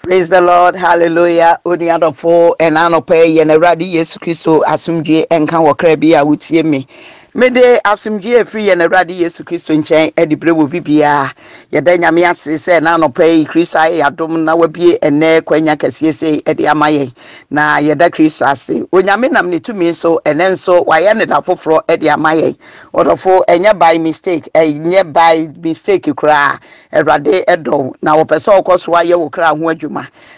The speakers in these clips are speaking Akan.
Praise the Lord, hallelujah. Odi adofo enanope ye na Awurade Yesu Kristo asumdwe enka wokra bi a wotie me. Mede asumdwe free ye na Awurade Yesu Kristo nchen edibre wo bibia. Ye da nyame ase se enanope Kristo aye adom na wabie ene kwanya kasiese edi amaye. Na ye da Kristo ase. Onyame nam ne tumi so enenso waye ne da foforo edi amaye. Odofo enye by mistake, enye by mistake kra. Awurade edo na wopese okoso waye wo kra ho adwuma.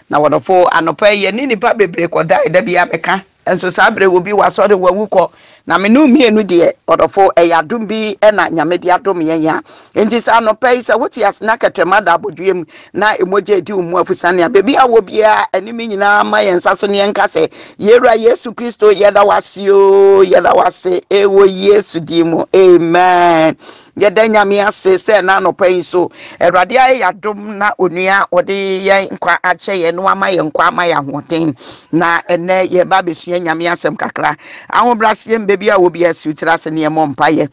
Na wonderful anopa ye ni nipa bebre koda eda bia meka enso sabre wo bi wasode wawuko na me no mienu de wonderful eyadum bi na nyame de adom yen ya enti sa anopa yi se woti asna katrema da abodwem na emoje di umu afusane abebi awo bia animi nyina ma yensa so ne enka se yera Yesu Kristo yeda wase ewo Yesu dimo amen. Yeda nyame ase se na anopa yi so Awurade aye yadom na onua ode ye nkwa ache ye no ama ye nkwa ama ya hoten na ene ye ba besua nyame asem kakra ahobrase mbebi a obi asutira se ne mo mpaye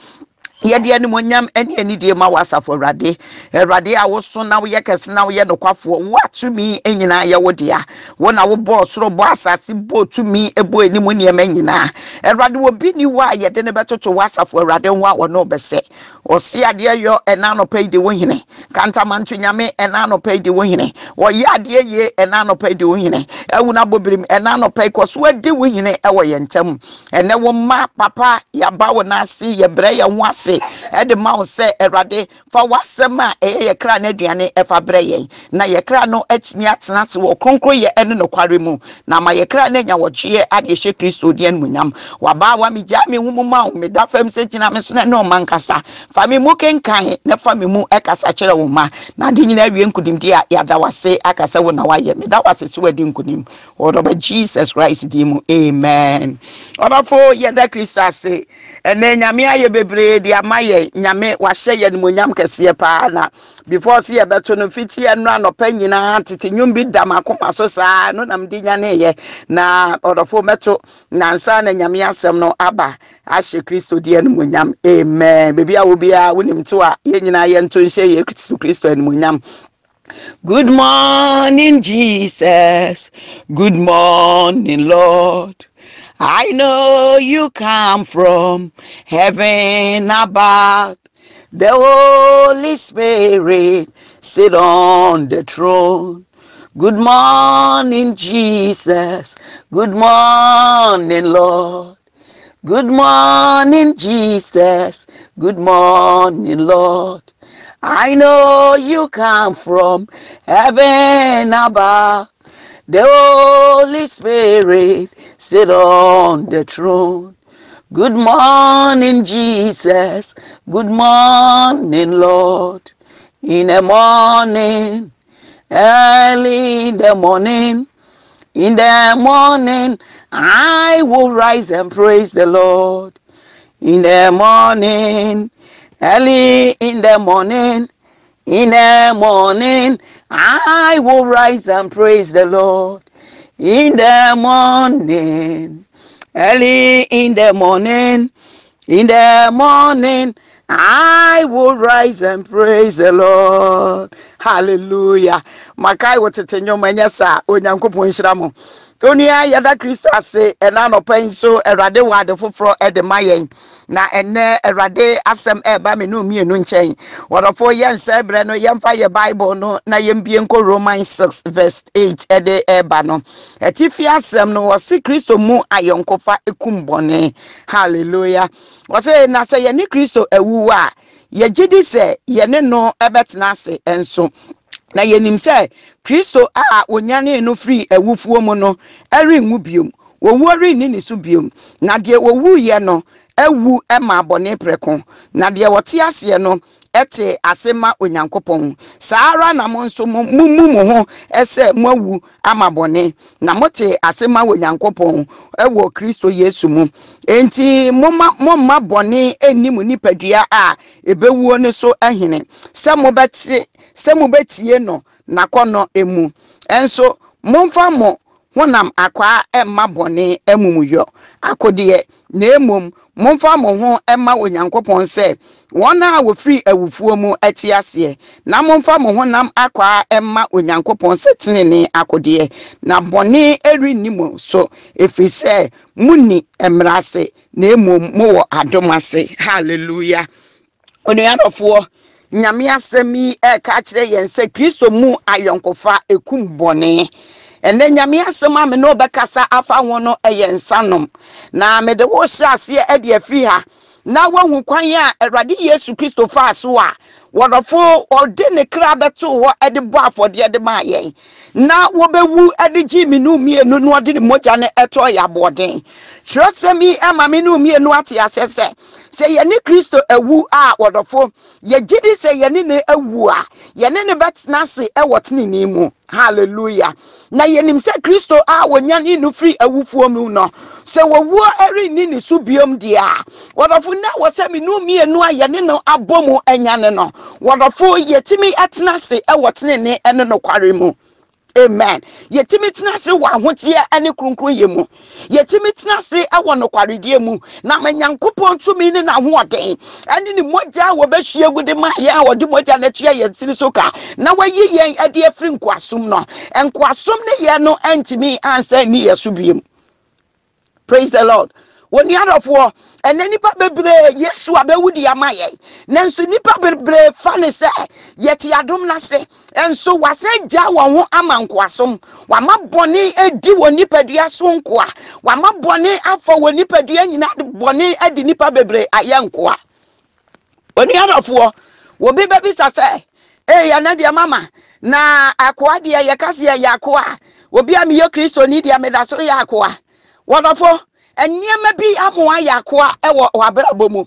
yede animonyam ene anidie ma wasafo Awurade a woso na wo yekese na wo ye nokwafo watumi enyina ye wodea wo na wo bo soro bo asase bo tumi ebo enimu ne emanyina Awurade wo bi ni wa yede ne betoto wasafo Awurade ho a wono bese osi ade yo enano paide wo hine kantamanto nyame enano paide wo hine wo ye ade ye enano paide wo hine ewuna bobirim enano pai koso ade wo hine ewo ye ntam ene wo ma papa ya ba wo na ase ye bre ye ho ase ede ma wo se Awurade fa wasem a ye kra na aduane efa bre ye na ye kra no atimi atena se wo kronkro ye ene no kware mu na ma ye kra na nya wo hye ade hye Kristo die nmunyam wa ba wa mi ja mi humuma me da fam se tina me so na no mankasa fa mi mu kenkan na fa mi mu ekasa kire wo ma na de nyina wie nkudim dia ya da wase akasa wo na waye me da wase so wadi nkudim odo ba Jesus Christ di mu amen odafo ye da Kristo ase ene nyame aye bebre di amaye nyame wa hye ye nmunyam kese pa na before see ye beto no fiti enu anopa nyina tete nwum bi da makoma so saa no nam di nya ne ye na odafo meto nansa na nyame asem no aba ahye Kristo di nmunyam amen bebi a obia wonim to a ye nyina ye nto nhye ye Kristo nmunyam. Good morning, Jesus. Good morning, Lord. I know you come from heaven above. The Holy Spirit sit on the throne. Good morning, Jesus. Good morning, Lord. Good morning, Jesus. Good morning, Lord. I know you come from heaven above. The Holy Spirit sit on the throne. Good morning, Jesus. Good morning, Lord. In the morning, early in the morning, I will rise and praise the Lord. In the morning, early in the morning, I will rise and praise the Lord. In the morning, early in the morning, I will rise and praise the Lord. Hallelujah. Makai wotetenyo manyasa onyankopon hyiramo. Tonia yada Kristo ase ena no pan so Awurade wade foforo ede mayen na ene Awurade asem eba me no mienu nchen wodofo yense bre no yemfa ye Bible no na yembie nko Romans 6 verse 8 ede eba no etifi asem no wose Kristo mu ayonkofa ekumbone. Hallelujah. Wose na se ye ni Kristo ewu a ye gidi se ye ne no ebetena ase enso na yenim se Kristo a onyane no free ewufuo mu no erinwu biom wowori ni so biom na de wowu ye no ewu ema abone preko na de wote ase no ete asema onyankopon saara na mo nso mumu ho ese mwawu amabone na mote asema onyankopon ewo Kristo Yesu mu enti momma bone enimu nipadua a ebewuo ne so ahene se mo betie no nakono emu enso momfa mo honam akwa emma bone emumuyo akode na emom momfa mo ho emma onyankopon se wona wo free awufuo mu atiase na momfa mo honam akwa emma onyankopon se tenene akode na bone erinimo so efrise muni emrase na emom mo wo adomase. Hallelujah. Onuadofo nyame asemi ka kire yen se Kristo mu ayonkofa ekum bone ene nyame asema me no bekasa afa wono eyensanom na me de wo hyase e de afri ha na wahu kwan a Awurade Yesu Kristo fa so a wodofo ode ne kra beto wo e de bo afode de ma yen na wo bewu e de gi minu mienu no ode ne moja ne eto ya boden trosemi ama minu mienu ate asese se yene Kristo ewu a wodofo ye gidi se yene ne ewu a yene ne betna se e wotene ni mu. Hallelujah. Na yenim se Kristo a wonya ni no free awufuo mu no se wowu eri ni ni so biom dia wodofo na wo se minu mienu a yene no abomu anyane no wodofo yetimi etna se e wotene ne ene no kware mu. Amen. Yetimi tena se wa hotie ene kronkron yemu. Yetimi tena se awo no kwaredie mu na manyankopon tumi ne na hoden. Ene ni moja wo behwie gude ma ya wo de moja na tua yetiri soka. Na wayi yen ade afri nkwasum no. Enkwasum ne ye no entimi ansa ni yesu biem. Praise the Lord. When you are for and any pabebre, yes, wabewudi amaye. Nanso nipa bebre fane se yet yadom na se and so was a jawa won amankwasom wama boni edi woni padua so nkoa wama boni afọ woni padua nyina boni edi nipa bebre ayankoa. When you are for wo be baby sase ya na dia mama na akoa dia yakase ya akoa obi am yo Kristo ni dia medaso ya akoa wonofo enyema bi amoa yakoa ewo wabrabomu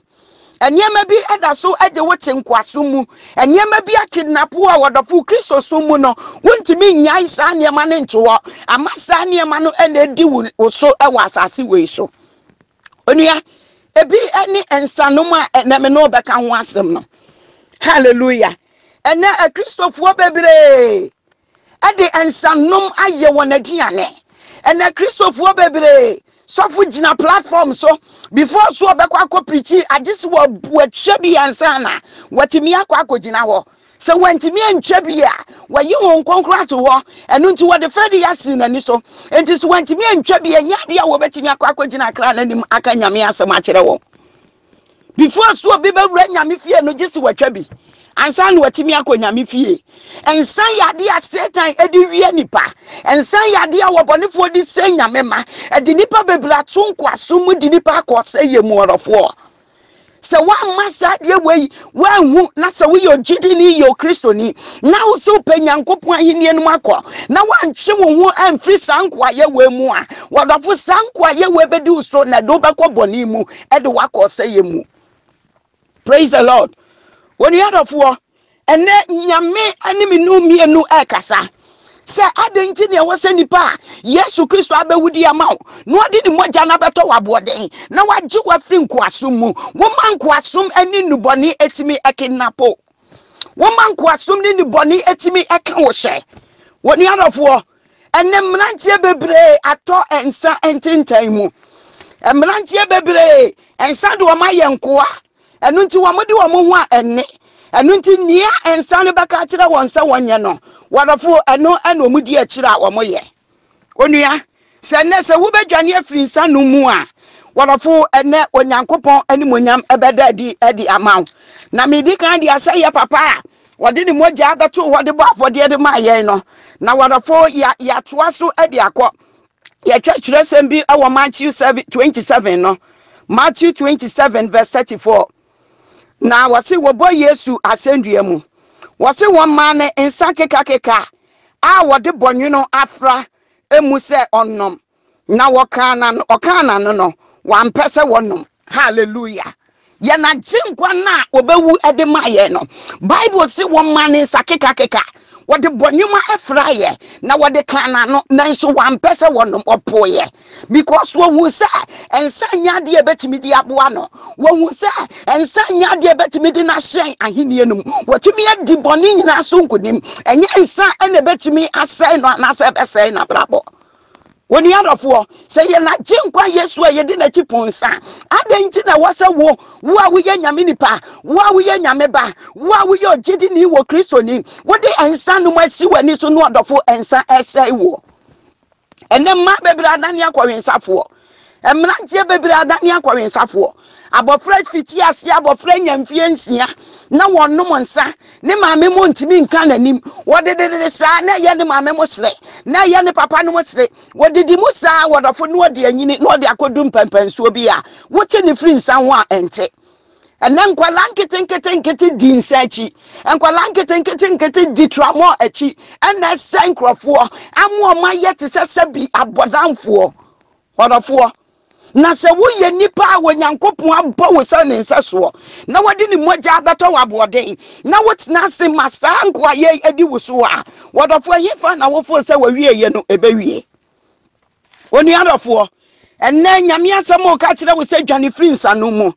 enyema bi edaso ede wote nkwaso mu enyema bi akidnapo a wodofo Kristo so mu no wontimi nyai sa niema ne ntowo ama sa niema no ene di wo so ewo asase we so onua ebi eni ensanom a eneme no beka ho asem no. Hallelujah. Ene a Kristofo bebre ade ensanom aye won aduane ene Kristofo bebre sofu jina platform so before so obekwa ko preach agisi wo atwa bi ansana watimi akwa jina ho se wantimi antwa bi a wayi won konkra to ho enu nti wo de fedi yasi nani so enti so wantimi antwa bi anya de a wo betimi akwa jina kra nanim aka nyame asem a kire wo before so obi be wura nyame fie no gisi watwa bi ansan watimi akonya me fie ensan yade a Satan edi wie nipa ensan yade a wobonefo di senya mema edi nipa bebra tonkwaso mu di nipa akose yemu orofo se wa masa de wei wa hu na se we yo gidi ni yo Kristo ni na wo so penyankopon ahini enu akọ na wa ntwe wo hu amfri sanko aye we mu a wodofo sanko aye we bedi usro na do bekọ boni mu edi wakose yemu. Praise the Lord. When you are for and nyame animinu mienu ekasa se adenti ne wose nipa Yesu Kristo abewudi amaw no ade ni moja na beto waboden na waji wafri nkwasum mu woman nkwasum ani nuboni etimi ekinapo woman nkwasum ni nuboni etimi eka wo hye when you are for and mrantie bebre ato ensa entintan mu mrantie bebre ensa do ma yenkoa enu nti wamodi wamu ho enne enu nti nia ensa ne baka kire wonsa wonye no wadofo eno ena omudi akire a womoye onua se ne se wo bedwane afiri nsa no mu a wadofo ene onyankopon animonyam ebeda edi amaw na medi kan dia saye papa a wode ni moja abeto wode bo afode de ma ye no na wadofo ya toaso edi akọ ya twatwere sembi awo Matthew 27 no Matthew 27 verse 34 na wase wobo Yesu asendua mu wase won ma ne nsa keka a wode bonweno afra emu se onnom na okana no wampese wonnom. Hallelujah. Ye na jinkwa na obewu ede maye no Bible se won ma ne nsa keka wode bonwema afra ye na wode kana no nanso wampese wonnom opoye because wo se ensa nyade ebetimi di aboa no wo se ensa nyade ebetimi di na hyen ahenie num watumi adi boni nyina so nkonim enye ensa ene betimi asai no na se besai na brabo. Woni adofo say ye na jinkwa Yesu a ye de na chiponsa adanti na wose wo a wo ye nyame nipa wo a wo ye nyame ba wo a wo ye ogidi ni wo Kristo ni wo de ensa no masi wani so no adofo ensa esai wo ene ma bebra adani akwensafo emrantie bebra adani akwensafo abofra fiti ase abofra nyamfie nsia na wonnom nsa ne maame mo ntimi nka nanim wodedede saa na ye ne maame mo sere na ye ne papa no mo sere wodidi mo saa wodofo no ode anyini no ode akodum pampansuo bi a wote ne firi nsa ho a ente ene nkwala nkete di nsachi nkwala nkete di tramo achi ene senkrofo amoma yete sesabi abodamfo wodofo na se wo ye nipa wo nyankopon abọ wo sa ne nseso na wodi ni moja abeto waboden na wotina se masa nkwa ye edi wo so a wodofo hifa na wo fo se wa wie ye no ebewie oni adofo enne nyame asem o ka kire wo se dwane free nsano mu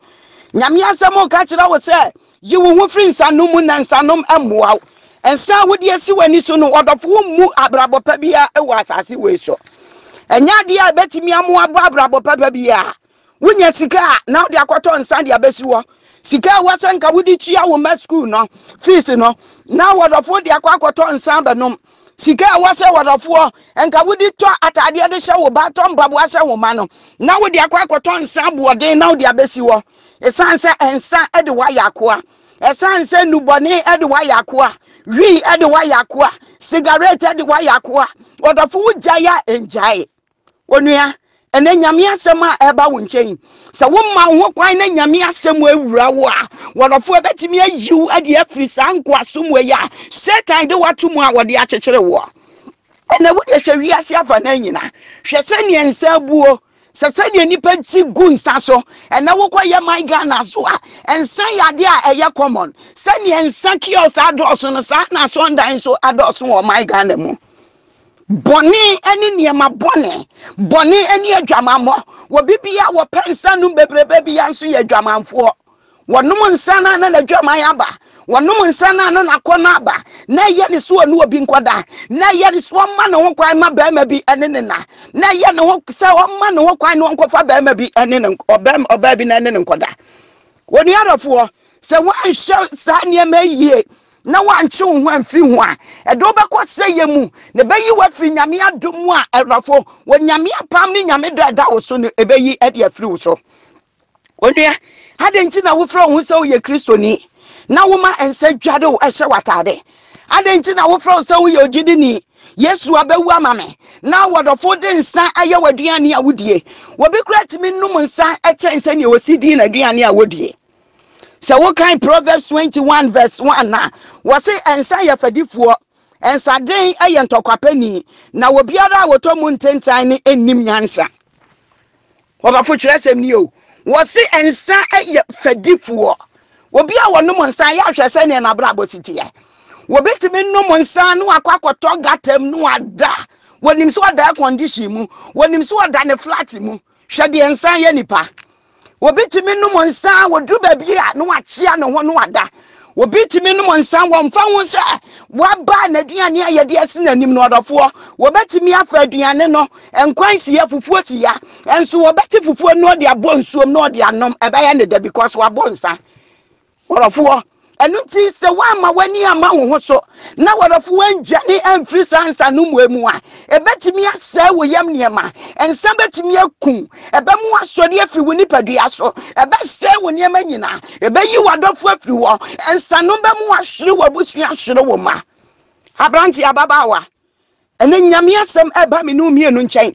nyame asem o ka kire wo se yi wo hu free nsano mu na nsanom amoa ensa wodi asi wani so no wodofo mu abrabopa bia e wo asase we so enya dia betimi amoa abrabo papa bia wunya sika na odi akoto nsa dia besiwo sika wasanka wudi tua wo ma school no fees no na wodofo dia akoto nsa benom sika wase wodofo enka wudi to atade de hye wo ba to mbabo ahye wo ma no na wodi akoto nsa boden na odi abesiwo esanse ensa ede wa yakoa esanse nubone ede wa yakoa wi ede wa yakoa cigarette ede wa yakoa wodofo wujaya enjai onua ene nyame asem a eba wo nchen se wo ma ho kwan na nyame asem awura wo a wodofo betimi ayiw ade afiri sanko asom we ya Satan de watumu a wode akekere wo ene wo de hwe wiase afa na nyina hwe se ne ensa buo se ne nipa ti gu nsa so ene wo koye my Ghana so a ensa yade a eye common se ne ensa kios adoso no sa na so ndan so adoso wo my Ghana mu boni eni niema boni eni adwamamo wo bibia wo pensa no bebrebe bia nso ye adwamanfo wonum nsana na adwaman aba wonum nsana na nakona aba na ye ne so no obi nkoda na ye ne so ma ne ho kwan ma ba ma bi ene ne na ye ne ho se o ma ne ho kwan no nkofa ba ma bi ene ne oba bi na ene ne nkoda woni arofo se wan hye sa niema yie na wanche wo amfiri ho a edo beko seye mu ne bayi wafiri nyame adom a erafo wo nyame apam ni nyame dada wo so ne ebeyi ade afiri wo so onua ade nti na wo fra wo se wo ye kristoni na wo ma ense dwade wo ehye watade ade nti na wo fra wo se wo ye ogidi ni Yesu abewu amame na wodofo de nsa aye waduane a wodie wo bi kra timi num nsa eche nsa ne wosidi na aduane a wodie. So what kind Proverbs 21 verse 1 na wase ensa ya fadifuo ensa den aye ntokwapani na wobiara wotomu ntentan ne ennim nyansa wabafo kyerɛsɛm ni o wase ensa aye fadifuo obia wonom nsa ya hwɛsɛ ne na brabo sitie wobetimi nom nsa no akwakoto gatam no ada wonim so ada condition mu wonim so ada ne flat mu hwɛde ensa ya nipa wobitimi num nsa wodru babie a no achia no ho no ada wobitimi num nsa womfa ho se waba na aduane ayede ase nanim no odofo wobetimi afa aduane no enkwan siya fufuo siya enso wobeti fufuo no de abonsuom no de anom ebaya ne da because wabo nsa odofo enunti se wama wani ama wo so na wodofo wanjane amfiri sansa no muamu a ebetimi asa wo yam niema ensa betimi akun ebemu asori afiri wo nipadua so ebese wo niema nyina ebeyi wadofo afiri wo ensa no bemu ahwere wo busua ahwere wo ma abranti ababawa ene nyame asem eba me no mienu nchen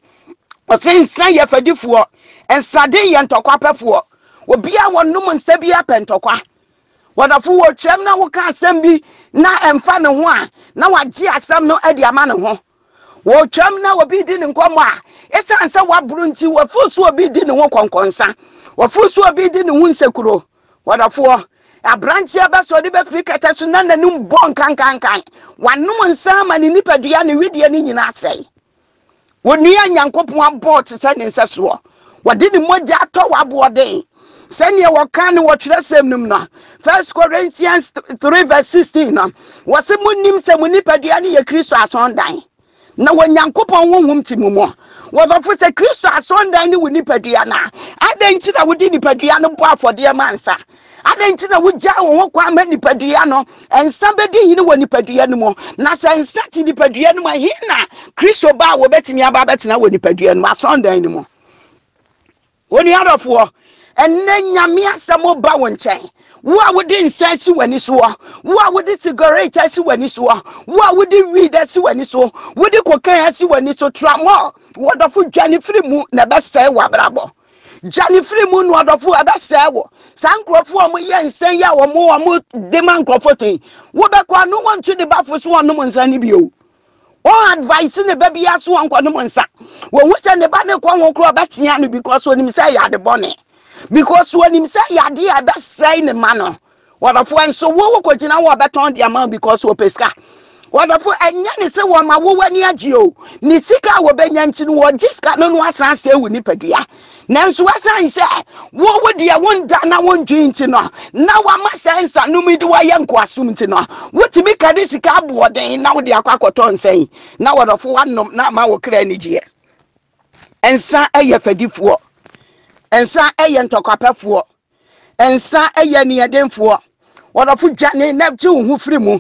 osensa ye fadifuo ensa de ye ntokwapefo obia wonum nsa bia pentokwa wadafu wo twem na wo ka asem bi na emfa ne ho a na wagye asem no ade ama ne ho wo twem na obi di ne nkomo a esanse waburu nti wafusu obi di ne ho konkonsa wafusu obi di ne ho nsekuro wadafu abranti abaso de be frikata so na nanum bon kankan wanum nsa ma ne nipadua ne widie ne nyina asai wonua nyankopon abot se ne nseso wade ne moja atọ wabode senior wakani watchresem num na 1 Corinthians 3 verse 16 na wase munim se munipadua ne ye Kristo asondan na wanyankopon honhom timumo wodofo se Kristo asonda ni woni padua na adanti na wodi ni padua no bo afode mansa adanti na wogya wo kwa ma ni padua no ensa bedi hini woni padua no mo na se ensa ti ni padua no hina Kristo ba wo betimi aba betina woni padua no asonda ni mo woni adofo enne nyame asamo ba wo nchen wo a wodi nsa si wani so wo a wodi cigarette si wani so wo a wodi weed si wani so wodi cocaine si wani so tramo wodofo dwane firi mu na bese wa brabo dwane firi mu no wodofo abese wo sankrofo omo ye nsan ya wo mo de man krofo tin wo be kwa no won de bafo so no nsa ni bio o advice ne baby aso won no nsa wo hu se ne ba ne kwa won kro ba tia no because onim say ya de bone because when him say yadi I best say in manner what of when so wo ko jina wo beton the amount because wo peska what of enya ni say wo ma wo wani agio ni sika wo benya nti no wo jiska no no asan say wo ni padua nanso asan say wo dia won da na won dwi nti no na wa ma sense no mi de wa ye nkwasum nti no wo timi kadi sika bo den na wo de akwakoto nsen na what of wanom na ma wo kra ni gie ensa eye fadifo ensa eye ntokwapefuo ensa eye niedemfuo wodofo dwane na ti hu firi mu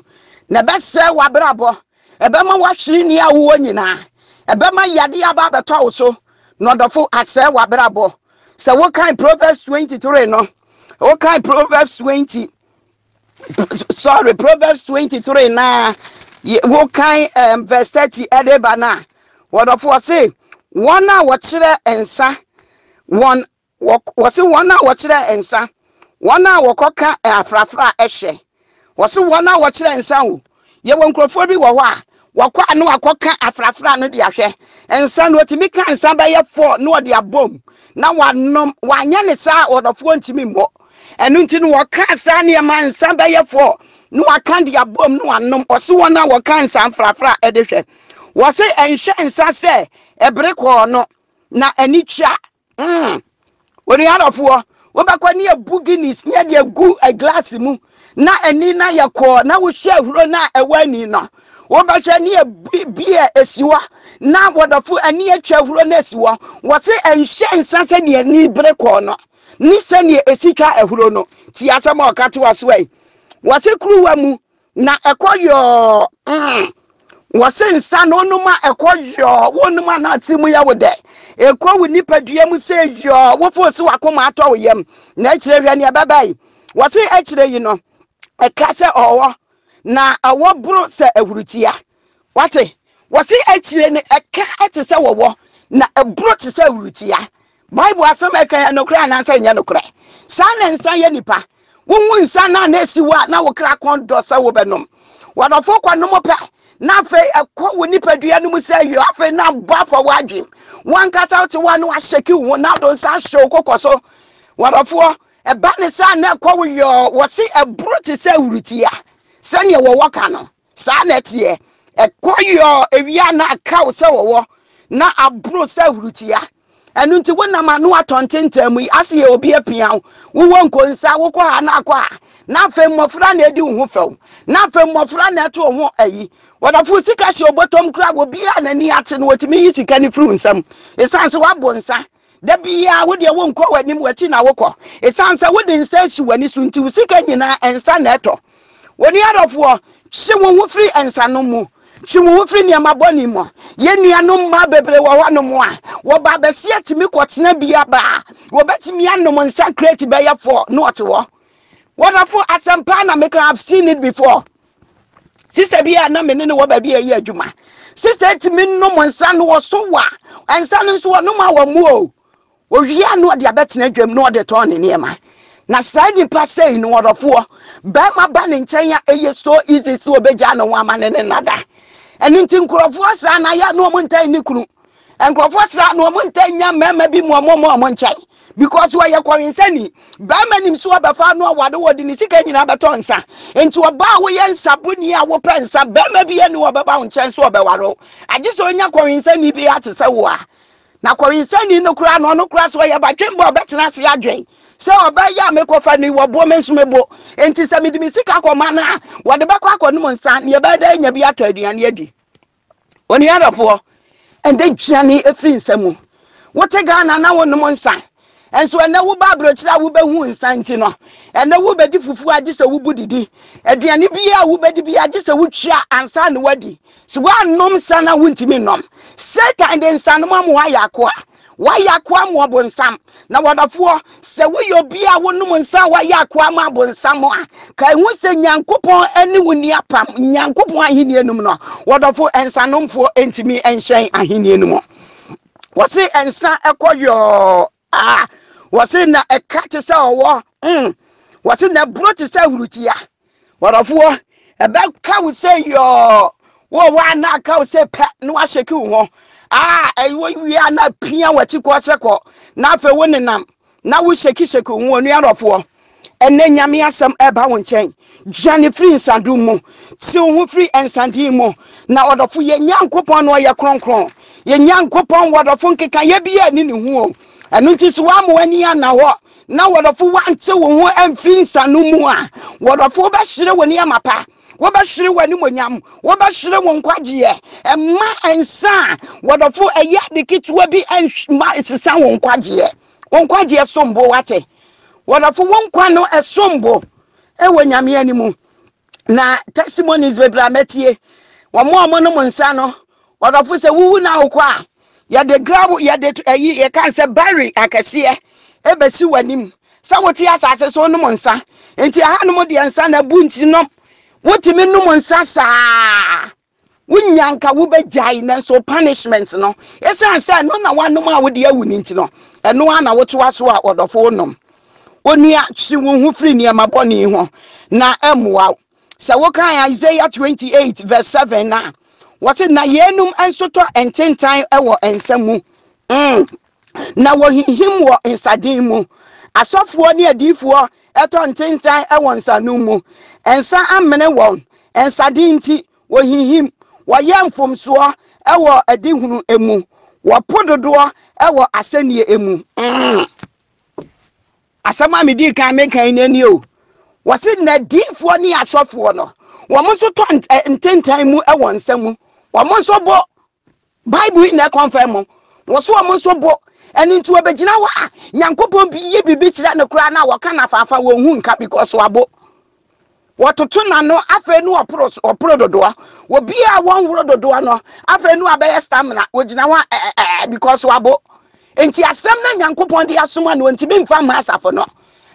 na bese wabrabo ebema wahwiri ni awo nyina ebema yade aba beto wo so no dofo ase wabrabo se wo kan Proverbs 23 no wo kan Proverbs 23 na wo kan verse 30 edeba na wodofo say wona wo kire ensa won wasi wona wo kire ensa wona wo koka afrafra ehye wasi wona wo kire ensa wo ye wonkrofo bi wo ho a wakwa no akoka afrafra no de ahwe ensa no timi ka ensa ba ye 4 no de abom na wanom wanya ne sa wodofo ntimi mmo enu nti no woka sa ne ma ensa ba ye 4 no aka de abom no wanom wasi wona wo ka ensa afrafra e de hwe wasi enhwe ensa se ebre ko no na anicha when you are for wobakwa ni buginis nya de gu a glass mu na ani na yakọ na wo hwe ahuro na ewani no wobakwa ni bia esiwa na wodafo ani atwa ahuro na esiwa wo se enhye nsanse ne ani breko no ni se ne esitwa ahuro no ti asama okate wasoi wo se kruwa mu na ekoyo wase nsa no numa ekoyo wonuma na timu ya wode ekowu nipadua mu se yo wo fosi wakoma ato yem na kirehwe ne babai wase akire yi no ekase owo na awo buru se awurutia wase akire ne eka etese wowo na aburu tese awurutia bible asem eka ya nokra na nsa nya nokra sana nsa ye nipa wonwu nsa na esiwa na wo kra kondo sa wo benom wadofo kwanom pa na fe akwa woni padua no mu say yo afe na ba for wadwim wan kasa uti wan wa sheki wo na don sa show kokoso wadofo e ba ne sa na akwa wo yo wo se abruti say wurutia sane wo woka no sa na tie e kwa yo ewia na aka wo say wo na abru say wurutia enu nti wona ma no atontentam yi ase ye obi apia wo nkonsa wo kwa ha na akwa na fe mmofra na edi wo few na fe mmofra na eto ho ayi wodafo sika hye obotom kra wo bia na ni ate no wotimi yi sika ni fru nsam esanse wabo nsa da bia wo de wo nkọ wanim wachi na wokọ esanse wo de nsa hye wani so nti sika nyina ensa na eto woni adofo hye wo ho fri ensa no mu chimu wofri ni amaboni mo ye nuanom ma bebre wo wanom a wo ba bese atimi kwotena bia ba wo betimi anom nsa crate be ye for no ote wo wonderful asampa na make have seen it before sister bia na me ne wo ba bia ye adwuma sister atimi nom nsa no wo so wa nsa no so no ma wa mu o ohia no de abetena adwam no de ton ne niema na sadi pasei no wonderful ba ma ba ne nchen ya eye so easy so obeja no wa ma ne nada eni nti nkrofo sa na ya no mo ntan ni kunu nkrofo sa no mo ntan nya mema bi mo nchai because we ye kwensani ba manim so ba fa no wade wodi ni sika nyina beto nsa enti oba wo ye nsaboni a wo pensa ba ma bi ye ni wo baba nchen so be waro agi so nya kwensani bi atese wo a na kwensani no kura no kura so ye ba twembo betena se adwen se oba ya mekofa ni wo bo mensumebo enti se midimi sika akoma na wode bakwa akono nsa ne ba da nya bi ato aduane adi Oni adofo and then Johnny a free semu. What a gun and now on the monsa. And so I know Barbara will be wound Santino, and the wood be fufu just a woody. And the Anibia would be just a wood share and son weddy. So one nom son I wouldn't me nom. Set and then son mom why yakwa more bon sam. Now what a four, so will you be a woman sa why yakwa ma bon samoa. Can we say young coupon anyone near pam, young coupon hinianum. What a four and sanum for entity and shame a hinianum. What's it and son echo was in a cat to sell war? Was in a brute to sell rutia? What of war? About cow would say your why not cow say pet no shaku. We are not peeing what you call circle. Now for winning them. Now we shake one year of war. And then Yamia some about chain. Johnny free and Sandumo. So free and Sandimo. Now what of young coupon or your cron. Young coupon what of funky can ye be any who. And notice one when you are now. Now what of one two and free Sanumua. What of four bashir when you are mapa. What bashir when you yam. What bashir won't quadjie. And ma and son. What of four a yet the kids will be and ma is a son won't quadjie. Won't quadjie sombo wate. What of one quano a sombo. When yammy anymore. Na testimonies with Brametie. One more monomonsano. What of us a woo now qua. Ya de grab ya de ye can't say Barry, I can see ebe si wanim. Sa what he has as so no monsa. Enti a no de ansa na bunti no. What me no monsa sa. Wunyanka wo be jai na so punishment no. Esa say no na one no ma wo de awuni nti no. Eno ana wo to aso a odofo nom. Onua chi wo hu free ne ma boni ho na emwa. Sa wo kan Isaiah 28 verse 7 na. What it na yenum and soto and 10 time ewo ensamu. Na wo him wo insadin mu. Asofo ne adifo eto 10 time ewo nsanu mu. Ensa amene won. Ensadin ti wo him wo yemfom so ewo adihunu emu. Wo pododo ewo asenie emu. Asama me di kan me kan nani o. What it na difo ne asofo no. Wo mo so to 10 time mu ewo nsamu. Wamonso bo Bible na confirm wo so wamonso bo eni nti obegina wa Nyankopon bi ye bibi kira ne kura na wo kana fafa wo hu nka because wabo wototo na no afa nu opro dodoa wo bia won woro dodoa no afa nu abaye stamina wo gina wa because wabo enti asem na Nyankopon di asoma no enti bi mfa ma asafo no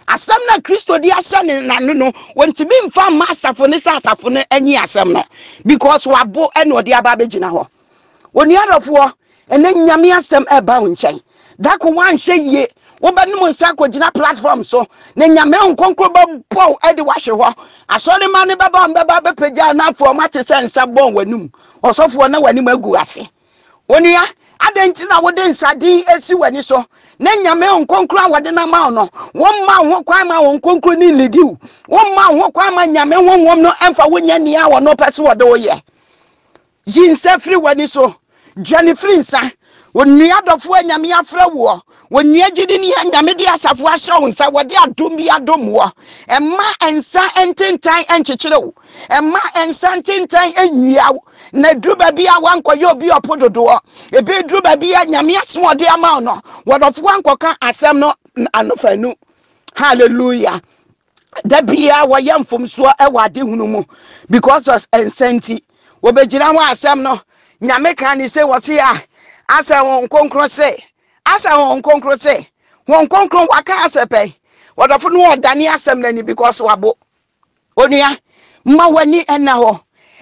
asem na Kristo di asha ne nanu no wonti bi mfa ma asafo ne sa asafo ne anyi asem no because wabo ene odi aba begina ho oni arofo ene nyame asem eba wonchen dako wan hye ye wo ba no nsa ko gina platform so ne nyame nkonkro ba bo edi wahye ho asori ma ne baba mbaba be pagya na afo ma te sensa bon wanum osofo na wanim agu ase oni ya adenti na wode nsadin esi wani so na nyame nkonkro awade na ma no won ma ho kwan ma won nkonkro ni lidiu won ma ho kwan ma nyame won no emfa wonya ni awo no pese wode wo ye jinse free wani so Johnny free nsa woni adofo nyame afra wo woni agidi ni nyame de asafo ahye nsa wode adom bi adom wo emma ensa ententan enchechire wo emma ensa ententan enwia na druba bi a wankoye obi opododo ebe druba bi a nyame asode ama no wodofo wankoka asem no anofanu hallelujah da bia wo yemfom so e wade hunu mu because of ensenti wo begina ho asem no nyame kan ni se wo se a asa won konkro se won konkro waka asepe wodofo no odane asem nani because wabo onua ma wani ena ho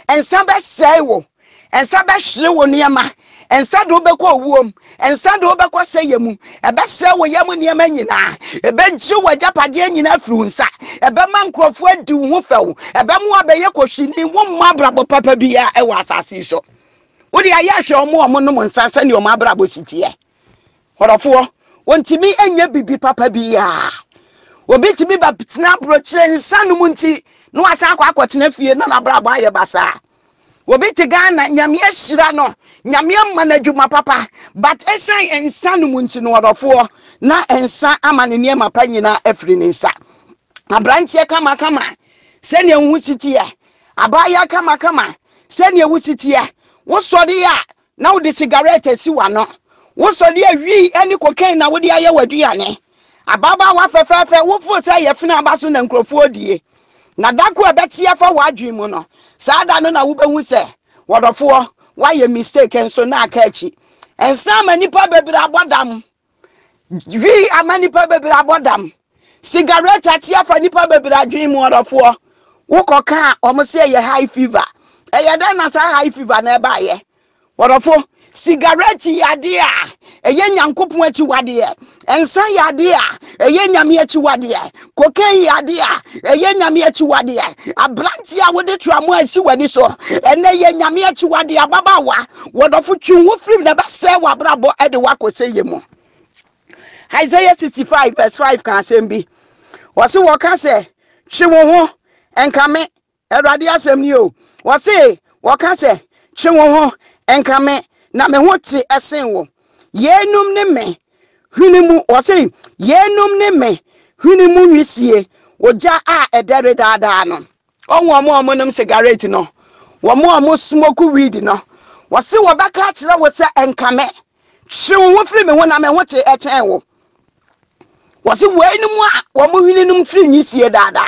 ensa be sei wo ensa be hire wo niama ensa do be ko wuom ensa do be ko seyemu ebe se wo yam niama nyina ebe ji wajapade nyina fru nsa ebe ma nkrofo adi wo few ebe mu abeye kohwini wo ma brabo papa bia e wa asase so wodi ayahwe omo no nsasa ne omo abrabo sitie horofo wontimi enya bibi papa bia obetimi ba tena brochire nsanu munti no asa akotena fie na abrabo aye basa obeti Ghana nyame ahira no nyame manadwuma papa but esan ensanu munti no horofo na ensa amane ne mapa nyina afri ne nsa abrantie kama se ne hu sitie abaya kama se ne hu sitie wo sori a na wo de cigarette si wa no wo sori awi ani cocaine na wo de aye waduane ababa wa fefefe wo fu se ye fina abaso na nkrofo die na dako ebeti afa wadwi mu no saada no na wo behu se wodofo wa ye mistake enso na aka achi ensa manipa bebere abodam vi amanipa bebere abodam cigarette ati afa nipa bebere adwi mu wodofo wo koka omo se ye high fever eye da na sa high fever na eba ye wodofo cigarette yade a eye nyankopon achi wade ensa yade a eye nyame achi wade cocaine yade a eye nyame achi wade abranti a wode tramo asi wani so ene ye nyame achi wade ababa wa wodofo twunwo frim na ba se wa brabo ede wa koseye mu Isaiah 65 verse 5 kan sembi wose wo ka se twe wo ho enkame Erade asem ni o wose wo ka se twe wo ho enkame na me ho te esen wo yenum ne me hunimu wose yenum ne me hunimu nwisie oja a edere daada no onwo omo num cigarette no wo mo smoke weed no wose wo baka kire wo se enkame twe wo firi me ho na me ho te echen wo wose wenum a wo mo hunimu firi nwisie daada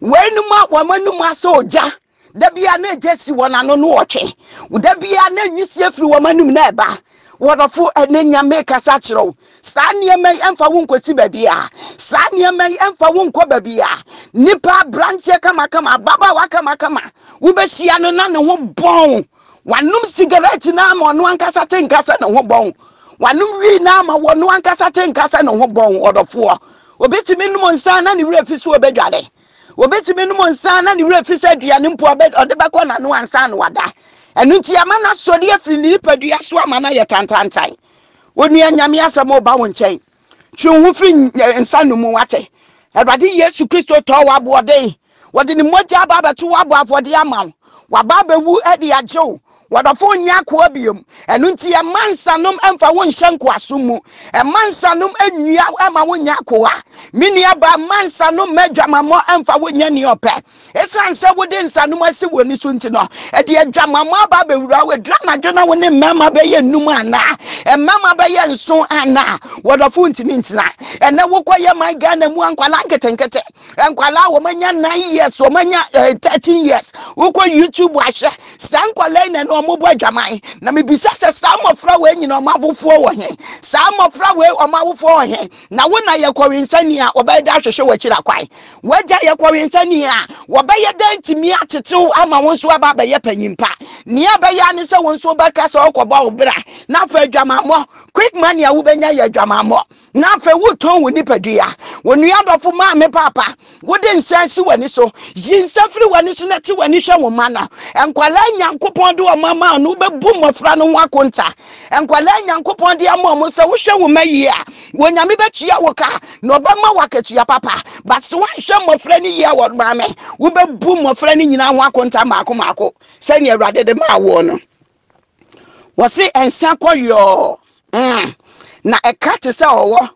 wenum a wo manum aso oja dabia na jesi wona no no oche dabia na nwisie firi wo manum na eba wodofo enenya make kasa kiro sanye me emfa wo nkosi babia sanye me emfa wo nko babia nipa branche kama baba wa kama wo behia no na ne ho bon wanum cigarette na ma no ankasa tenkasa na ho bon wanum wi na ma wo no ankasa tenkasa na ho bon wodofo obetumi num nsa na ne wura fiso obedware obetumi num nsa na ne wura fiso aduane mpo odebakọ na no ansa no wada enu ti amana sodi afiri ni padua so amana ye tantantan onua nyame asemo ba won chen twunhu firi nsa no mu wate Erade Yesu Kristo to wabo de wode ni moja baba to wabo afode amaw wa baba wu ede ajew wadofo nya ko abiom enu nti ya mansanom emfa won hyenko asomu mansanom anua ema won nya koa menua ba mansanom madwamamo emfa won nya ni ope esanse wode nsanom asi woni so nti no ede adwamamo aba bewura wadra na dwona woni mama be ye num ana mama be ye nso ana wadofo ntimi ntina ene wokoye man Ghana mu ankwala nketenkete ankwala wo manya 9 years wo manya 13 years woko YouTube ahye sankwala na omobo adwaman na mebisa se samofra we nyina omafofo wo he samofra we omafofo wo he na wona yekworinsani a obeda hwehwe wakira kwai waja yekworinsani a wobeye dantimi atetew ama wonso aba ba ye panyimpa ne abeya ne se wonso baka se okoba obra na fa adwamamo quick money a wo benya ye adwamamo na fa wuton wo nipadua wonua dofo ma me papa wode nsansi wani so yinsafiri wani so na ti wani hwe wo mana enkwala nyankopon de mama no bebu mofra no ho akonta enkwala nyankopon de amom so wo hwe wo mayi a wonyame betua wo ka no obama wakatua papa but so wan hwe mofra ni ya wo mame wo bebu mofra ni nyina ho akonta maako se ne Erade de ma wo no wo se ensa koyo na ekate se owo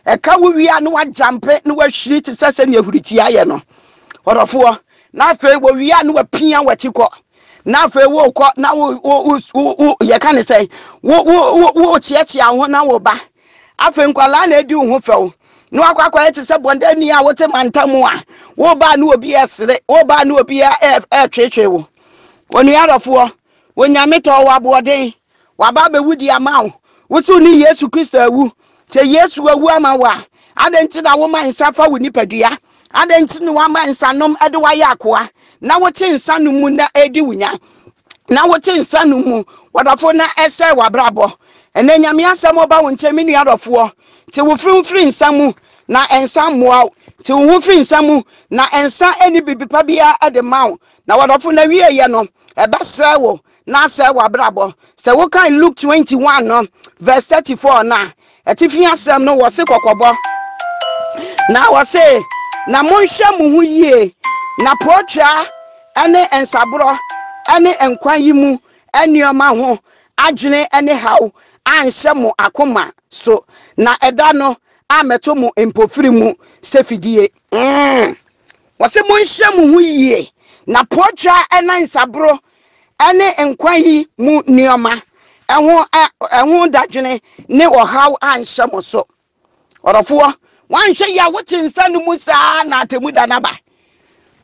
eka wo wia no wa jampe no wa hwiri ti se ne ahuriti aye no orofo na fe wo wia no wa pia watiko na fe wo ko na wo ye kan say wo chiachia ho na wo ba afe nkwala na edi ho few no akwakwa eti se bonda ni a wote mantamu a wo ba na obi esre wo ba na obi twetwe wo onu yarofo wonyame to wo aboden wa ba be wudi amawo wo su ni Yesu Kristo awu te Yesu awu amawa adenti na wo man safa wo nipadua adenti ni wa man sanom ede wa yakoa na wo che nsanu mu na edi wunya na wo che nsanu mu wadafo na ese wabrabo ene nyame asem oba wo nche menu yarofo te wo firi nsamu na ensa moa te wo firi nsamu na ensa eni bibipa bia ede mawo na wadafo na wie ye no ebese wo na se wabrabo se wo kan Luke 21 no verse 34 na etifi asem no wo se kokobo na wo se na monhwe mu hu yie na potra ene ensabro ene enkwan yimu enioma ho adwene ene haw anhye mu akoma so na eda no ameto mu empofiri mu sefidie wo se monhwe mu hu yie na potra ene ensabro ene nkwayi mu nioma eho dadwene ne ohaw anhye mo so orofo wanhwe ya wotinsa no mu saa na atemu da naba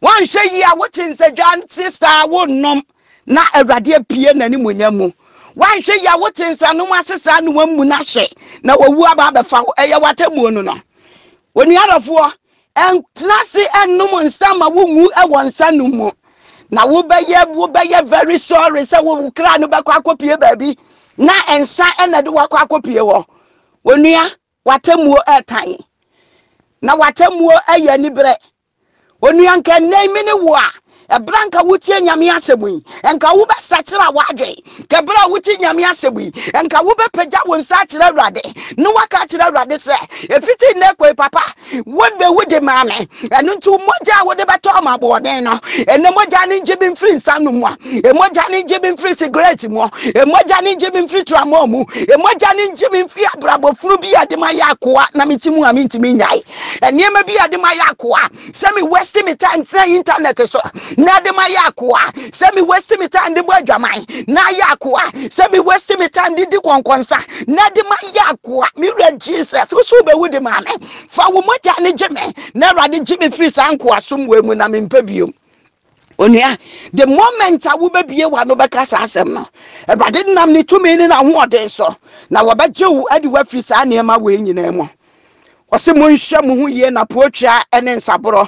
wanhwe ya wotinsa dwan sister wonnom na awrade apie nani munyamu wanhwe ya wotinsa no asesa no wamu na hye na wawu aba befa eye watamu no no woni arofo entenase ennom nsama wonwu ewo nsa no mu na wo beye very sorry say wo kra no bekwa akopie baabi na ensa enade wakwa akopie wo wonua watamuo etan na watamuo eye ni bre onua nka name ne wo a ebranka wutie nyame asebu enka wo besachira wadwe kebra wutie nyame asebu enka wo bepeja wo nsa kire awrade no waka kire awrade se efiti ne koi papa wo be wode maame enu ntu moja wo de beto ma bode no ene moja ne njibi mfiri nsa no mu a emoja ne njibi mfiri cigarette mu emoja ne njibi mfiri tramo mu emoja ne njibi mfiri abrabo furu bi ade ma yakoa na metimu a mentimi nyai eniema bi ade ma yakoa se me waste me time for internet so na de ma yakoa se me waste me time de bo adwaman na yakoa se me waste me time de konkonsa na de ma yakoa me read Jesus so be wudi ma me fa wo moja ne jeme na rade jime free sanko asom we mu na me mpabio onia the moment a wo bebie wa no bekasa asem no rade nam ne tumi ne na ho oden so na wo beje wo adi wa free sa ne ma we nyina mu wose mo nhwe mo hu ye na poatwa ene nsaboro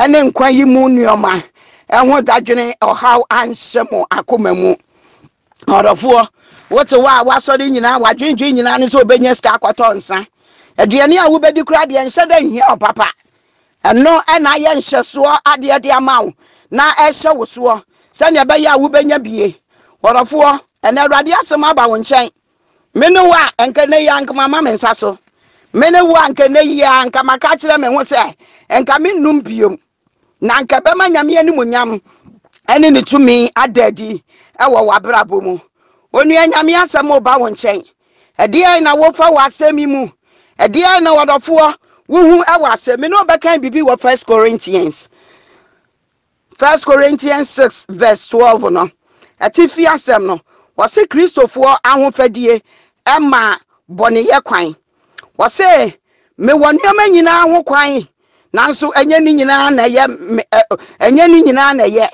ene nkwa yi mu nuoma eho dadwene ohaw anhye mo akomamu orofo wote wa wasori nyina wadwendwe nyina ne so obenya ska akwato nsa aduane a wo bedi kura de enhye da hia papa eno ena ye nhye so ade ade amawo na ehye wo so se ne be ya wo benya bie orofo ene awrade asem aba wo nchen menu wa enka ne ya nka mama mensa so menu wa enka ne ya nka maka kire me ho se enka menum biom na nka be ma nyame ani munyam ene ne tumi adadi ewo wabrabo mu onu nyame asem oba wo nchen ede na wo fa wasemi mu ede na wodofo wuhu ewo asemi no bekan bibi wo 1 Corinthians 6 verse 12 no atifi asem no wose Kristofo ahofadie ema bone ye kwan wose me wonioma nyina ho kwan nanso enye ni nyina na ye enye ni nyina na ye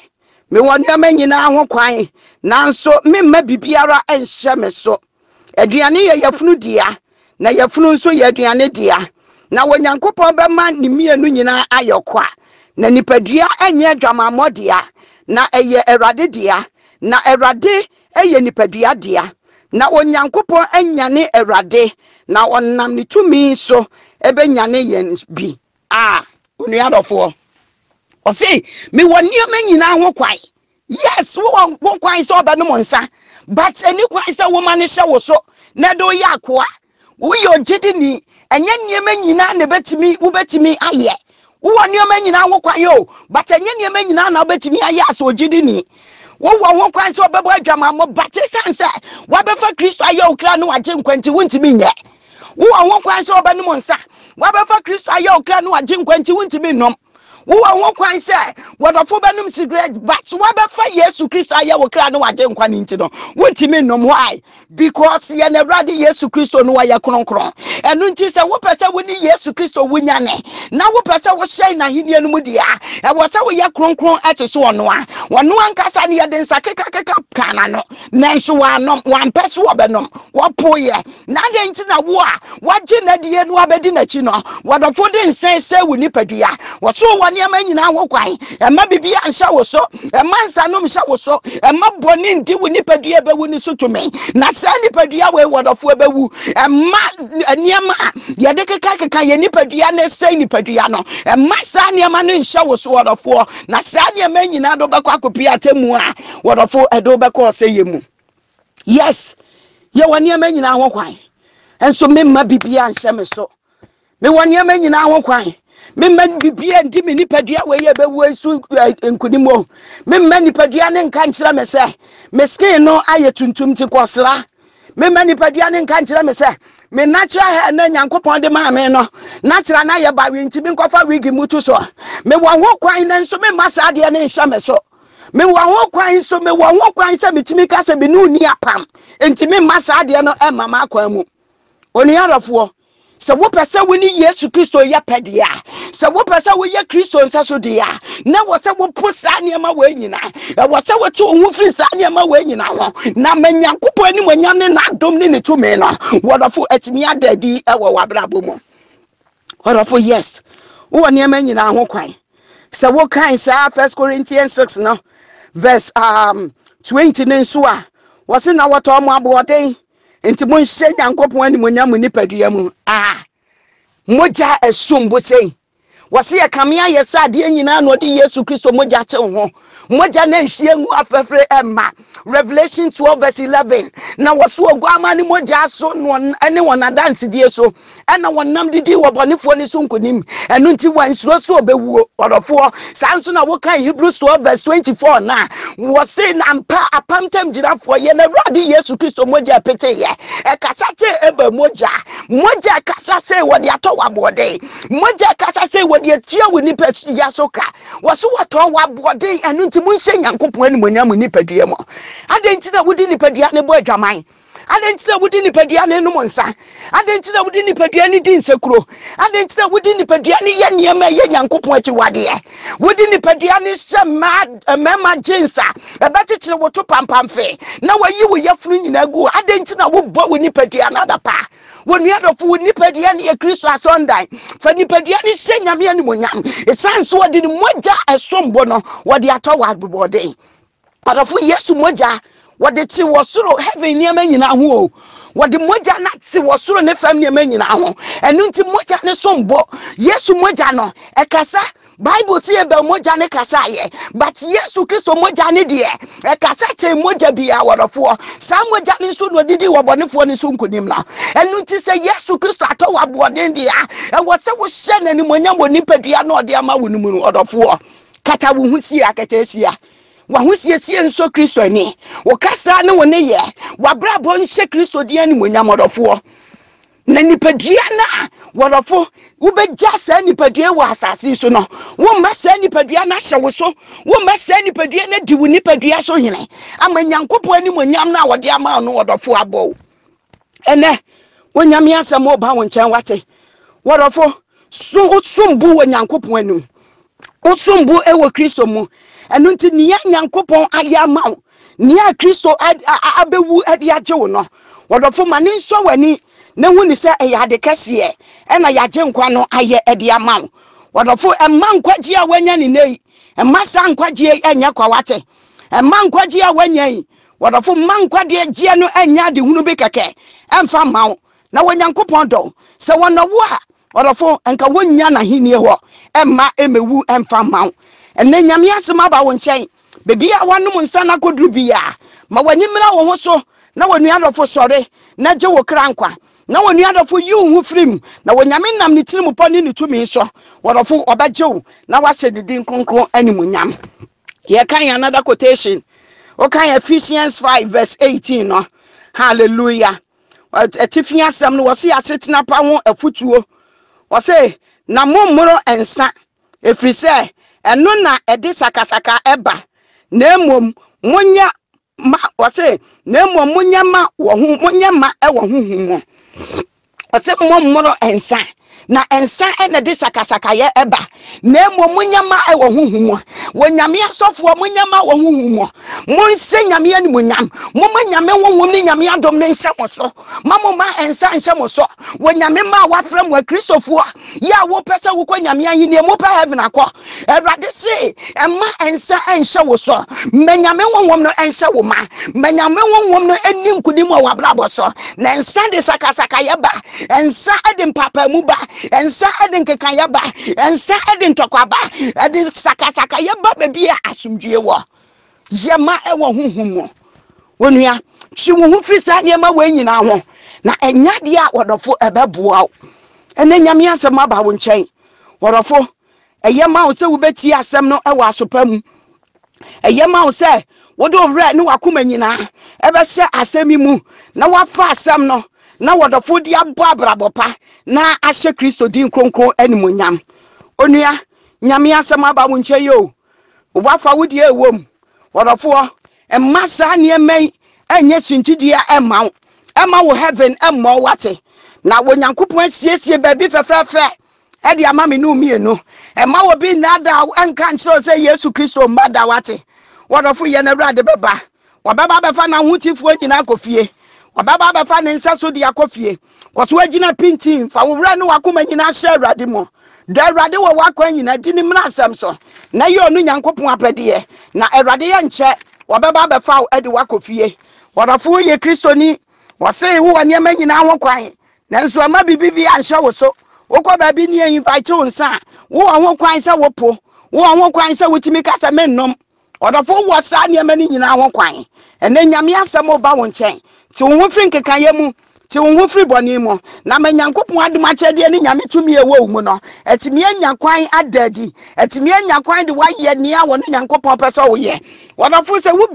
me wonioma nyina ho kwan nanso memma bibiara enhye me so aduane ye yafunu dia na yafunu nso ye aduane dia na wonyankopon be ma ni mienu nyina ayokwa na nipadua enye adwamammo dia na eye erade dia na erade eye nipadua dia na onyankopon anyane erade na onam ni tumi so ebe nyane yen bi onuadofo o say me wonioma nyina ho kwai yes wo kwai so ba no monsa but any kwai so woman hye wo so na do yakoa wo yo gidini enye niema nyina na betimi wo betimi aye wo wonioma nyina ho kwai o but enye niema nyina na betimi aye aso gidini wo ho kwai so bebo adwamammo but sense wa befa Kristo aye okra no agye nkwanti wontimi nye wo ho kwai so ba no monsa wa befa Kristo aye okra no agye nkwanti wontimi nom wo ho kwan se wodofo benum cigarette but wa befa Yesu Kristo aye okra no agye nkwani nti no wontimi nom why because ye na rade Yesu Kristo no waye kronkron enu nti se wo pese woni Yesu Kristo wunyane na wo pese wo hyɛ na henie no mu dia e wo se wo ye kronkron ate so ono a wono ankasa ne ye den sakeka kana no nanso wa nom wan pese wo benom wo poye na de nti na wo a wagye na die no abedi na chi no wodofo de nsen se woni padua wo so woni ama nyina ho kwai ema bibia nhya wo so ema nsanom hya wo so ema boni ndi woni padua be woni so tumi na sa ni padua we wodofo be wu ema niema ye de keka ye ni padua na sai ni padua no ema sa niema no nhya wo so wodofo na sa niema nyina do be kwa akopia atemu a wodofo edo be ko se yemu yes ye woni ama nyina ho kwai enso memma bibia nhya me so me woni ama nyina ho kwai memma bibia ndi me nipadua we ye be wu ensu nkunimo memma nipadua ne nka nkyira me se meskin no aye tuntum ti kwosra memma nipadua ne nka nkyira me se me natural hair na nyankopon de ma me no natural na ye ba wi nti bi nkofa wigi mutu so me wo ho kwan na nso me masa de ne nhya me so me wa ho kwan so me wa ho kwan se bitimi ka se bi no ni apam enti me masa ade no e mama akwan mu oni arafo se wo pese wo ni Yesu Kristo ya pede a se wo pese wo ye Kristo nsaso de a na wo se wo pusa ne ma we nyina wo se wo ti wo firi sa ne ma we nyina ho na manyankopɔ ani mwanya ne na dom ne tumi no wodafo atimi adadi e wo wabrabo mu wodafo yes wo ne ma nyina ho kwan se wo kan sa 1 Corinthians 6 no verse 20 ne so a wo se na wo to mo aboden enti mo nhye nyankopon ani mwanya mu nipadua mu moja esumbo sei wase ye kamea ye sade nyina no de Yesu Kristo moja che ho moja na nhie ngu afefre emma Revelation 12 verse 11 na waso ogwama ni moja so no ene wona dance die so ena wonam didi wobonefo ni so nkonim enu nti wansuro so obewuo odofo sanso na wo kan Hebrews 12 verse 24 na wase na mpa apamtam girafo ye na Awurade Yesu Kristo moja pete ye e kasa che ebe moja kasa se wode ato wabode moja kasa se wode atia woni pa ya soka waso wato wabode enu nti munhye Nyankopon ani monyam nipadua mo adenti na wudi nipadua ne bo adwaman adenti na wudi nipadua ne no monsa adenti na wudi nipadua ne din sekuro adenti na wudi nipadua ne ye niam ye Nyankopon achi wade wudi nipadua ne sema mema jinsa ebekekire woto pampamfe na wayi wo yafunu nyina gu adenti na wo bo woni nipadua na dapa woni adofo woni nipadua ne ye Kristo asondan fa nipadua ne hye nyame ani monyam esanso wode ni moja esombo no wode atọ wadbode adofo Yesu moja wode ti wosoro heaven niam nyina ho wode moja na ti wosoro ne fam niam nyina ho enu nti moja ne sombo Yesu moja no ekasa Bible say be moja ne kasa ye but Yesu Kristo moja ne de ekasa che moja bia wadofo sa moja ne so no didi wobonefo ne so nkonim na enu nti se Yesu Kristo atọ wabode de e wo se wo hye na ni monyam boni padua na ode ama wo numu odofo kata wo husi akata sia wa husiesie nso Kristo ni wo kasa ne wo ne ye wabrabo nhye Kristo di ani monyam odofo na nipadua na wodofo wo beja sa nipadua wo asase so no wo masa nipadua na hye wo so wo masa nipadua na di wo nipadua so hene ama Nyankopon ani monyam na wode ama no wodofo abo ene wonyame asem oba wo nchen wate wodofo so sumbu wo Nyankopon anu osumbu ewo Kristo mu enu nti niya Nyankopon ayama niya Kristo abewu ade agyewo no wodofo mane nso wani na huni se eyade kese na yaje nkwa no aye ade ama wodofo emma nkwaji a wanya ni nei emma sa nkwaji enya kwa wate emma nkwaji a wanya yi wodofo mma nkwade gie no enya de hunu be keke emfa mawo na Nyankopon do se wono wo a wodofo enka wonya na henie ho emma emewu emfa mawo enne nyame asema ba wo nchen bebi a wanom nsa na kodru bia ma wanimra wo ho so na wonu adofo sore na je wo krankwa na wonu adofo yi hu frim na wonyame nam ne tirim poni ne tumi so wodofo obajew na wahye didin kronkron animunyam ye kan another quotation o kan Ephesians 5 verse 18 no hallelujah etifia sam no wose asetena pa ho afutuo wose na mommoro ensa efrise eno na edi sakasaka eba na emom munya ma wose na emom munya ma wo hu munya ma e wo huhumo wose mommoro ensa na ensa ene de sakasaka ye eba na emom munya ma e wo huhumo wonyame asofo munya ma wo huhumo monse nyame ani munyam moma nyame wonwom ni nyame adom ne nhyɛ mo so mama ma ensa nhyɛ mo so wonyame ma wafra mo kristofo ya wo pese wo kwa nyame ayi ne mo pa heaven akɔ Awurade se emma ensa nhyɛ wo so menyame wonwom no nhyɛ wo ma menyame wonwom no anim kudim wa wabrabo so na ensa de sakasaka ye ba ensa de mpapa mu ba ensa de nkekan ye ba ensa de ntokwa ba de sakasaka ye ba bebia asumdue wo yema ewo huhumo wonua twi wo hu frisa ne ma we nyina ho na enya de a wodofo ebeboa ene nyame asem aba wo nchen wodofo eyema wo se wo beti asem no ewo asopam eyema wo se wodo wre ne wakoma nyina ebe hye asemi mu na wafa asem no na wodofo di abo abrabopa na ahye Kristo din kronkron animonyam onua nyame asem aba wo nchen yo wafa wodi ewom Wodofo masa niemai enye sintidia ema wo heaven ema wate na wo Nyankopon asiesie baabi fefefe e de ama me no mienu ema wo bi nada enka nchiro se Yesu Kristo mbada wate wodofo ye na Awurade beba wababa befa na hutifo nyina akofie wababa befa ne nsa so de akofie kwaso agina pintin fa wo wura ne wakoma nyina hye Awurade mo da Awurade wo wakwa nyina di ni mra asem so na ye onu Nyankopon apede na Awurade ye nche wababa befa e de wakofie wodofo ye Kristoni wose wo niema nyina ho kwan nanso ama bibibi anhye wo so wokọ baabi ni invite wo nsa wo ho kwan se wo po wo ho kwan se wotimi kasa mennom Odofo wo sa niema ni nyina ho kwan ene nyame asem oba wo nchen ti wo ho firi nkekanye mu ti wo ho firi boni mu na ma Nyankopon adoma chede ni nyame tumi ewo mu no etimi anya kwan adadi etimi anya kwan de waye nia wo no Nyankopon pese wo ye Odofo se wo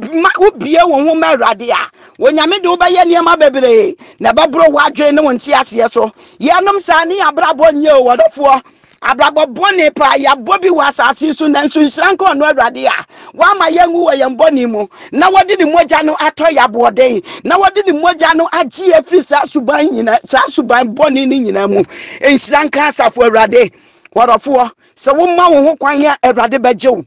bie wo ho ma Awurade a wo nyame de wo ba ye niema bebre na babro wo adwen ne wo nti ase so ye anom sa ni abrabo nye o Odofo abrabo boni pa ya bobi wasasi so nanso nsranko ono Awurade a wa ma yengu wo yemboni mu na wodi di moja no ato ya boden na wodi di moja no agi afiri sa suban nyina sa suban boni ni nyina mu nsranka asafo Awurade Wodofo se wo ma wo ho kwan ya Awurade bejew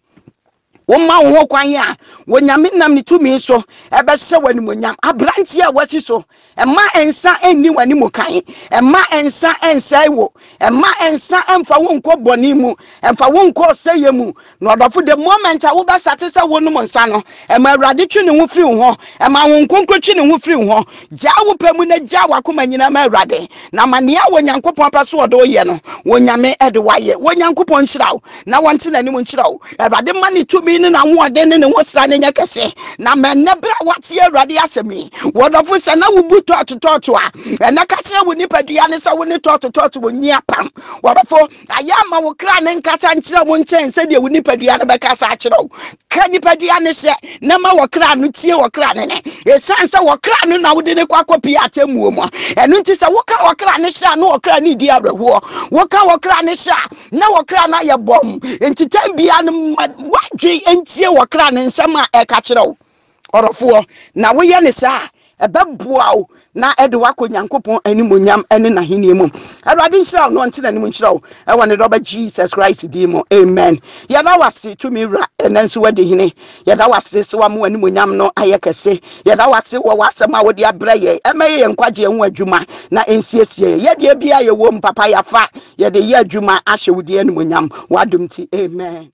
Woma wo kwan ya wo nyame nam ni tumi so ebe hye wani monyam abranti a wasi so ema ensa enni wani mokan ema ensa ensai wo ema ensa emfa wo nko boni mu emfa wo nko seye mu na Odofo the moment a wo ba satisa wo no nsa no ema Awurade twi ne ho firi ho ema wo nkonko twi ne ho firi ho ja wo pemu na ja wakoma nyina ma Awurade na mania wo Nyankopon paso odo ye no wo nyame ede waye wo Nyankopon nhyirawo na wonte na ni mo nhyirawo Awurade mani tumi ni na wode ne wo sra ne nyakese na menebra wate Awurade asemi Wodofo se na wubuto atototo a na ka kire wo nipadua ne se wo ne tototo wo nyi apam Wodofo ayama wo kra ne nkasa nkire wo nchen se de wo nipadua ne bekasa akire wo ka nipadua ne hye na ma wo kra no tie wo kra ne esanse wo kra no na wo de ne kwakopi atemu mo enu nti se wo ka wo kra ne hye na wo kra ne di abrahuo wo ka wo kra ne hye na wo kra na ye bom enti tambia no wadwe entie wo kra ne nsam a eka kire wo Odofo na wo ye ne sa ebeboa wo na ede wako Nyankopon animonyam ene na henie mu Awurade nhyira no nte na nim nhyira wo e wone doba Jesus Christ di mu amen ya da wase tumi wura enanso wade hine ya da wase se wa mu animonyam no ayekese ya da wase wo wasem a wode abraye emaye ye nkwaje hu adwuma na ensiesie ye de bia ye wo mpapa ya fa ye de ye adwuma ahye wodi animonyam wadum ti amen.